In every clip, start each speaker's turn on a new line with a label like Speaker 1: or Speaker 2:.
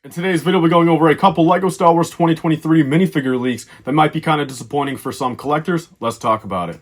Speaker 1: In today's video, we're going over a couple LEGO Star Wars 2023 minifigure leaks that might be kind of disappointing for some collectors. Let's talk about it.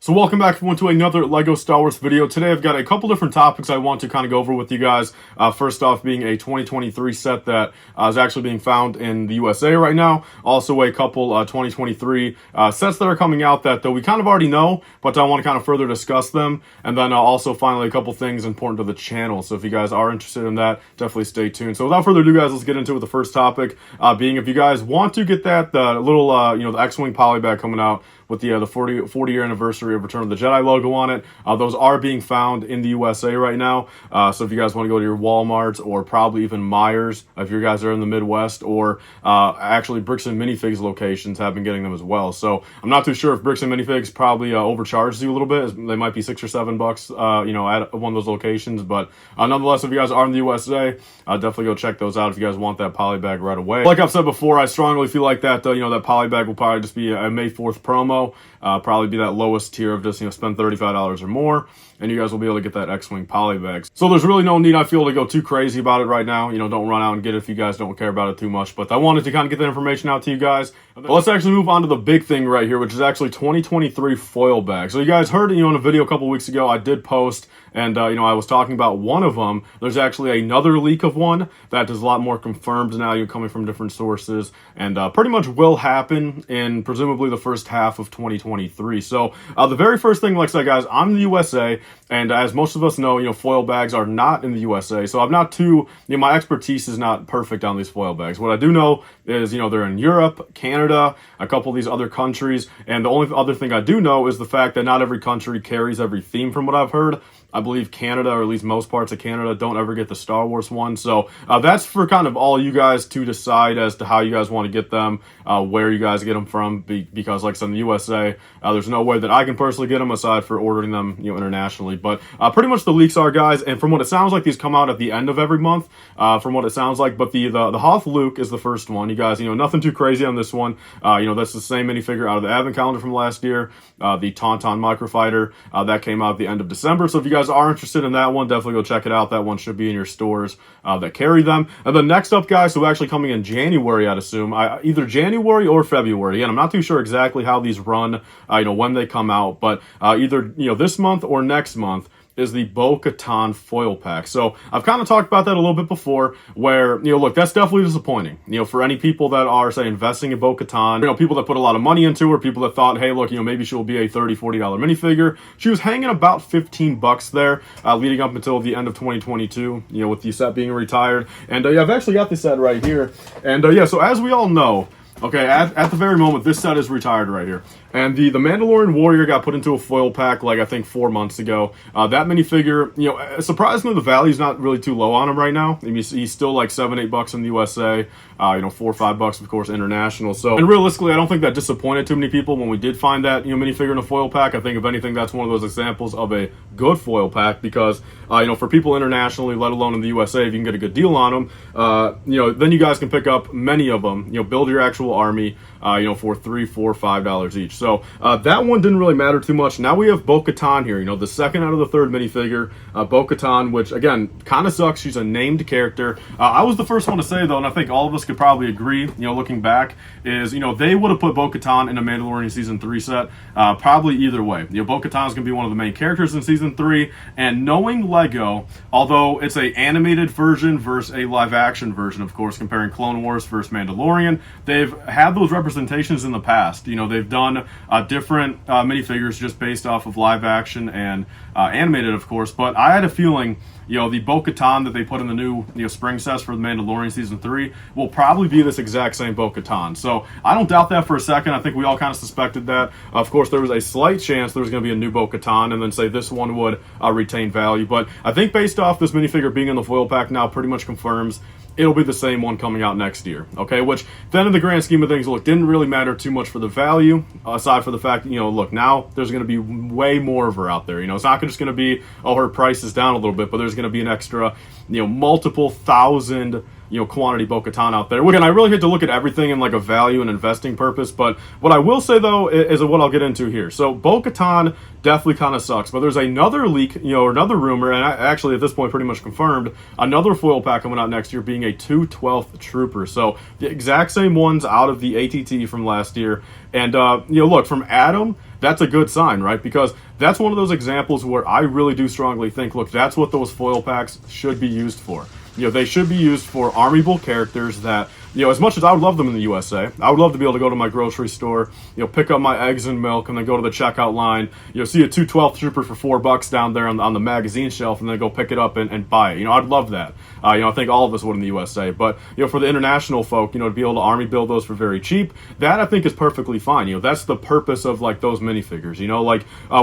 Speaker 1: So welcome back everyone to another LEGO Star Wars video. Today I've got a couple different topics I want to kind of go over with you guys. First off being a 2023 set that is actually being found in the USA right now. Also a couple 2023 sets that are coming out that we kind of already know, but I want to kind of further discuss them. And then also finally a couple things important to the channel. So if you guys are interested in that, definitely stay tuned. So without further ado guys, let's get into it with the first topic. Being if you guys want to get that, the little, the X-Wing polybag coming out with the 40 year anniversary of Return of the Jedi logo on it. Those are being found in the USA right now. So if you guys want to go to your Walmarts or probably even Myers, if you guys are in the Midwest, or actually Bricks and Minifigs locations have been getting them as well. So I'm not too sure if Bricks and Minifigs probably overcharges you a little bit. They might be $6 or $7, at one of those locations. But nonetheless, if you guys are in the USA, definitely go check those out if you guys want that polybag right away. Like I've said before, I strongly feel like that, that polybag will probably just be a May 4th promo. Probably be that lowest tier of just, spend $35 or more, and you guys will be able to get that X-Wing polybag. So there's really no need, I feel, to go too crazy about it right now. Don't run out and get it if you guys don't care about it too much. But I wanted to kind of get that information out to you guys. But let's actually move on to the big thing right here, which is actually 2023 foil bags. So you guys heard, in a video a couple weeks ago, I did post, and I was talking about one of them. There's actually another leak of one that is a lot more confirmed now, coming from different sources, and pretty much will happen in presumably the first half of 2023. So the very first thing, like I said, guys, I'm in the USA, and as most of us know, foil bags are not in the USA. So I'm not too, my expertise is not perfect on these foil bags. What I do know is, they're in Europe, Canada, a couple of these other countries, and the only other thing I do know is the fact that not every country carries every theme from what I've heard. I believe Canada, or at least most parts of Canada, don't ever get the Star Wars one. So that's for kind of all you guys to decide as to how you guys want to get them, where you guys get them from. Because, like I said, in the USA, there's no way that I can personally get them aside for ordering them, internationally. But pretty much the leaks are, guys, and from what it sounds like, these come out at the end of every month. From what it sounds like, but the Hoth Luke is the first one. You guys, nothing too crazy on this one. That's the same minifigure out of the Advent calendar from last year. The Tauntaun Microfighter that came out at the end of December. So if you guys are interested in that one, definitely go check it out. That one should be in your stores that carry them. And then next up, guys, so actually coming in January, I'd assume, either January or February. And I'm not too sure exactly how these run, when they come out, but either this month or next month is the Bo Katan foil pack. So I've kind of talked about that a little bit before, where, look, that's definitely disappointing, for any people that are, say, investing in Bo Katan, people that put a lot of money into her, people that thought, hey, look, maybe she'll be a $30, $40 minifigure. She was hanging about $15 there, leading up until the end of 2022, with the set being retired. And I've actually got this set right here. And so as we all know, okay, at the very moment, this set is retired right here. And the Mandalorian Warrior got put into a foil pack, like, I think 4 months ago. That minifigure, surprisingly, the value's not really too low on him right now. I mean, he's still like $7, $8 in the USA, $4 or $5, of course, international. So, and realistically, I don't think that disappointed too many people when we did find that, minifigure in a foil pack. I think, if anything, that's one of those examples of a good foil pack because, for people internationally, let alone in the USA, if you can get a good deal on them, then you guys can pick up many of them, build your actual army, for $3, $4, $5 each. So that one didn't really matter too much. Now we have Bo Katan here, the second out of the third minifigure, Bo Katan, which again kind of sucks. She's a named character. I was the first one to say though, and I think all of us could probably agree, looking back, is they would have put Bo Katan in a Mandalorian season 3 set, probably either way. Bo Katan is going to be one of the main characters in season 3, and knowing Lego, although it's a animated version versus a live action version, of course, comparing Clone Wars versus Mandalorian, they've had those representations in the past. They've done different minifigures just based off of live action and animated, of course. But I had a feeling, the Bo Katan that they put in the new spring sets for the Mandalorian season 3 will probably be this exact same Bo Katan. So I don't doubt that for a second. I think we all kind of suspected that. Of course, there was a slight chance there was going to be a new Bo Katan, and then say this one would retain value. But I think based off this minifigure being in the foil pack now, pretty much confirms it'll be the same one coming out next year, okay? Which then in the grand scheme of things, look, didn't really matter too much for the value, aside from the fact that, look, now there's going to be way more of her out there. It's not just going to be, oh, her price is down a little bit, but there's going to be an extra, multiple thousand quantity Bo Katan out there. Again, I really hate to look at everything in like a value and investing purpose, but what I will say though is what I'll get into here. So Bo Katan definitely kind of sucks, but there's another leak, or another rumor, and actually at this point pretty much confirmed, another foil pack coming out next year being a 2/12 Trooper. So the exact same ones out of the ATT from last year. And, look, from Adam, that's a good sign, right? Because that's one of those examples where I really do strongly think, look, that's what those foil packs should be used for. They should be used for army bull characters that, as much as I would love them in the USA, I would love to be able to go to my grocery store, pick up my eggs and milk, and then go to the checkout line, see a 2/12 Trooper for $4 down there on the magazine shelf, and then go pick it up and buy it. I'd love that. I think all of us would in the USA. But, for the international folk, to be able to army build those for very cheap, that I think is perfectly fine. That's the purpose of, like, those minifigures.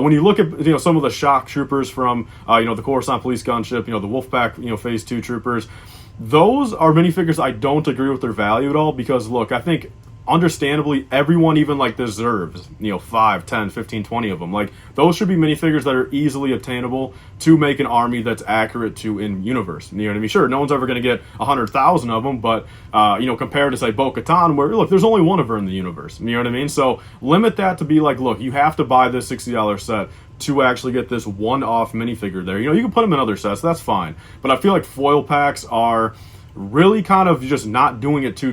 Speaker 1: When you look at, some of the shock troopers from, the Coruscant Police Gunship, the Wolfpack, Phase 2 troopers, those are minifigures I don't agree with their value at all, because look, I think understandably everyone even like deserves 5, 10, 15, 20 of them. Like, those should be minifigures that are easily obtainable to make an army that's accurate to in universe. You know what I mean? Sure, no one's ever going to get 100,000 of them, but compared to say Bo Katan, where look, there's only one of her in the universe. You know what I mean? So limit that to be like, look, you have to buy this $60 set to actually get this one-off minifigure there. You can put them in other sets, that's fine. But I feel like foil packs are really kind of just not doing it too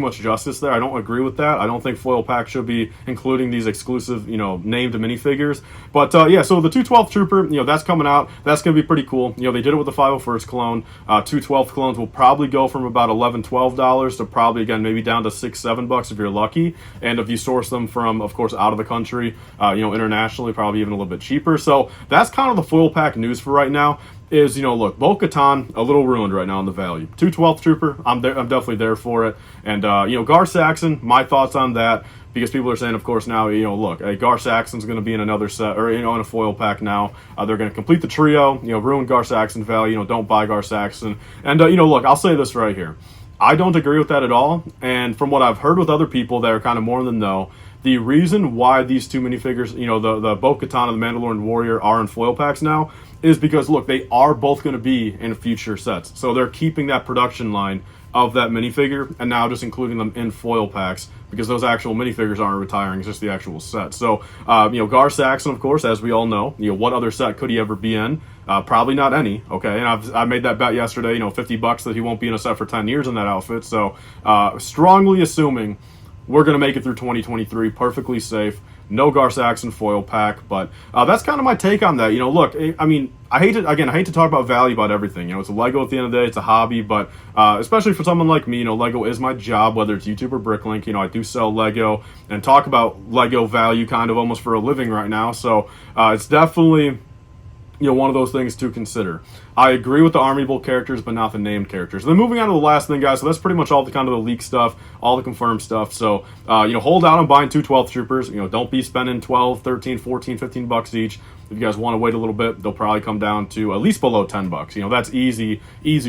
Speaker 1: much justice there. I don't agree with that. I don't think foil packs should be including these exclusive, named minifigures. But so the 2/12 Trooper, that's coming out. That's going to be pretty cool. They did it with the 501st clone. 2/12 clones will probably go from about $11, $12 to probably, again, maybe down to $6, $7 if you're lucky. And if you source them from, of course, out of the country, internationally, probably even a little bit cheaper. So that's kind of the foil pack news for right now. Is, look, Bo Katan, a little ruined right now on the value. 2/12 Trooper, I'm definitely there for it. And, Gar Saxon, my thoughts on that, because people are saying, of course, now, look, Gar Saxon's going to be in another set, or, in a foil pack now. They're going to complete the trio, ruin Gar Saxon value, don't buy Gar Saxon. And, look, I'll say this right here. I don't agree with that at all. And from what I've heard with other people that are kind of more in the know, the reason why these two minifigures, the Bo Katan and the Mandalorian Warrior are in foil packs now is because, look, they are both going to be in future sets. So they're keeping that production line of that minifigure and now just including them in foil packs because those actual minifigures aren't retiring. It's just the actual set. So, Gar Saxon, of course, as we all know, what other set could he ever be in? Probably not any, okay? And I made that bet yesterday, $50 that he won't be in a set for 10 years in that outfit. So, strongly assuming we're going to make it through 2023 perfectly safe. No Gar Saxon foil pack, but that's kind of my take on that. Look, I mean, I hate to talk about value about everything. It's a Lego at the end of the day. It's a hobby, but especially for someone like me, Lego is my job, whether it's YouTube or Bricklink. I do sell Lego and talk about Lego value kind of almost for a living right now. So it's definitely one of those things to consider. I agree with the Army Bull characters, but not the named characters. Then moving on to the last thing, guys. So that's pretty much all the kind of the leak stuff, all the confirmed stuff. So, hold out on buying 2/12 Troopers. Don't be spending $12, $13, $14, $15 each. If you guys want to wait a little bit, they'll probably come down to at least below $10. That's easy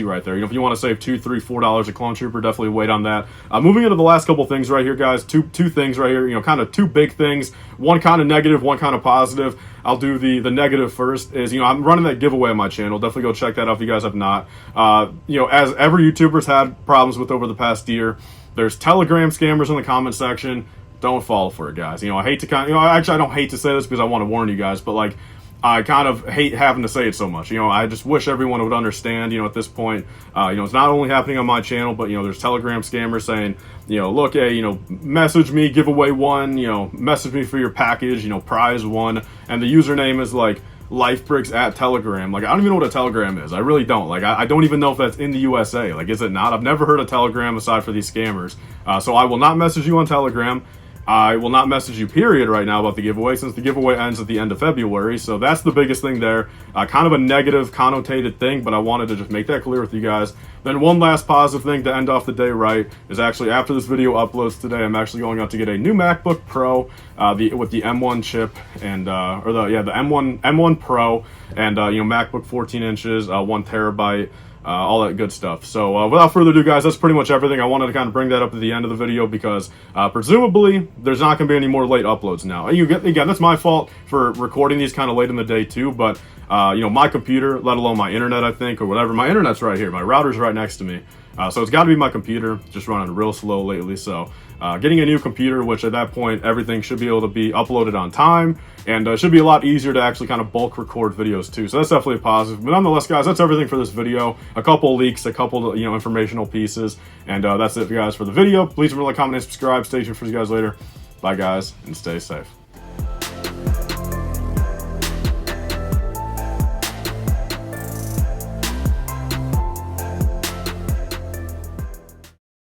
Speaker 1: right there. If you want to save $2, $3, $4 a clone trooper, definitely wait on that. Moving into the last couple things right here, guys. Two things right here. Kind of two big things. One kind of negative, one kind of positive. I'll do the negative first. Is I'm running that giveaway on my channel. Definitely go check that out if you guys have not. As every YouTuber's had problems with over the past year, there's Telegram scammers in the comment section. Don't fall for it, guys. I hate to actually I don't hate to say this because I want to warn you guys, but like, I kind of hate having to say it so much. I just wish everyone would understand, at this point, it's not only happening on my channel, but, there's Telegram scammers saying, look, hey, message me, giveaway one, message me for your package, prize one. And the username is like LifeBricks at Telegram. Like, I don't even know what a Telegram is. I really don't. Like, I don't even know if that's in the USA. Like, is it not? I've never heard of Telegram aside for these scammers. So I will not message you on Telegram. I will not message you, period, right now about the giveaway, since the giveaway ends at the end of February. So that's the biggest thing there. Kind of a negative, connotated thing, but I wanted to just make that clear with you guys. Then one last positive thing to end off the day right is actually after this video uploads today, I'm actually going out to get a new MacBook Pro with the M1 chip and the M1 Pro and MacBook 14 inches, 1 terabyte. All that good stuff. So without further ado, guys, that's pretty much everything. I wanted to kind of bring that up at the end of the video because presumably there's not going to be any more late uploads now. Again, that's my fault for recording these kind of late in the day too, but my computer, let alone my internet, I think, or whatever, my internet's right here. My router's right next to me. So it's got to be my computer, just running real slow lately. So getting a new computer, which at that point everything should be able to be uploaded on time, and it should be a lot easier to actually kind of bulk record videos too. So that's definitely a positive. But nonetheless, guys, that's everything for this video. A couple leaks, a couple informational pieces, and that's it, guys, for the video. Please remember to like, comment, and subscribe. Stay tuned for you guys later. Bye, guys, and stay safe.